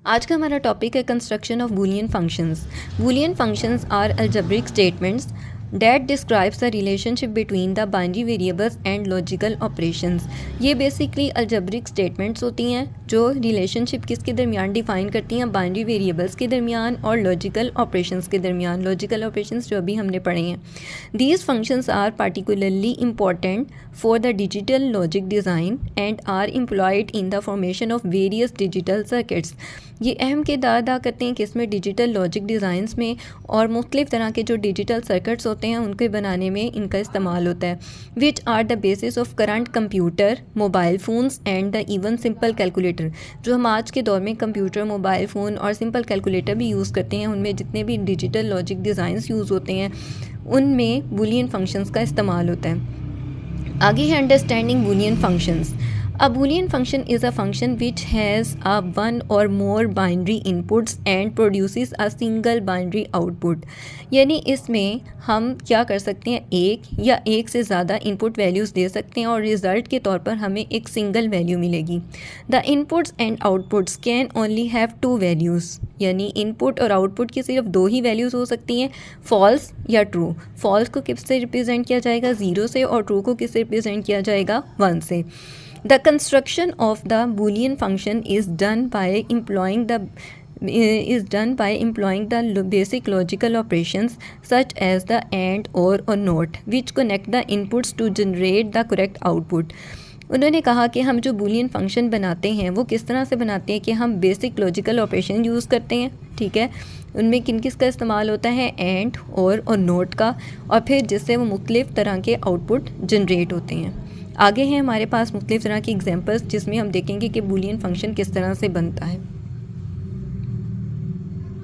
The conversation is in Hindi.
आज का हमारा टॉपिक है construction of Boolean functions. Boolean functions are algebraic statements that describes the relationship between the binary variables and logical operations. ये बेसिकली अलजेब्रिक स्टेटमेंट्स होती हैं जो रिलेशनशिप किसके दरमियान डिफाइन करती हैं, बाइनरी वेरिएबल्स के दरमियान और लॉजिकल ऑपरेशंस के दरमियान। लॉजिकल ऑपरेशंस जो अभी हमने पढ़े हैं। These functions are particularly important for the digital logic design and are employed in the formation of various digital circuits। ये अहम किरदार अदा करते हैं किस में, डिजिटल लॉजिक डिज़ाइंस में, और मुख्तलिफ़ तरह के जो डिजिटल सर्किट्स होते हैं उनके बनाने में इनका इस्तेमाल होता है। Which are the basis of current computer, mobile phones and the even simple calculator. जो हम आज के दौर में कंप्यूटर, मोबाइल फ़ोन और सिंपल कैलकुलेटर भी यूज़ करते हैं, उनमें जितने भी डिजिटल लॉजिक डिज़ाइंस यूज़ होते हैं उनमें बूलियन फंक्शंस का इस्तेमाल होता है। आगे है understanding Boolean functions. A Boolean function is a function which has a one or more binary inputs and produces a single binary output। यानी इसमें हम क्या कर सकते हैं, एक या एक से ज़्यादा इनपुट वैल्यूज़ दे सकते हैं और रिज़ल्ट के तौर पर हमें एक सिंगल वैल्यू मिलेगी। The inputs and outputs can only have two values. यानी इनपुट और आउटपुट की सिर्फ दो ही वैल्यूज़ हो सकती हैं, फॉल्स या ट्रू। फॉल्स को किससे रिप्रेजेंट किया जाएगा, 0 से, और ट्रू को किससे रिप्रेजेंट किया जाएगा, 1 से। The construction of the Boolean function is done by employing the basic logical operations such as the AND, or not, which connect the inputs to generate the correct output। उन्होंने कहा कि हम जो बूलियन फंक्शन बनाते हैं वो किस तरह से बनाते हैं कि हम बेसिक लॉजिकल ऑपरेशन यूज़ करते हैं, ठीक है। उनमें किन किस का इस्तेमाल होता है, एंड, और नोट का, और फिर जिससे वो मुख्तलिफ़ तरह के आउटपुट जनरेट होते हैं। आगे हैं हमारे पास मुख्तलिफ़ तरह की एग्जांपल्स जिसमें हम देखेंगे कि बूलियन फंक्शन किस तरह से बनता है।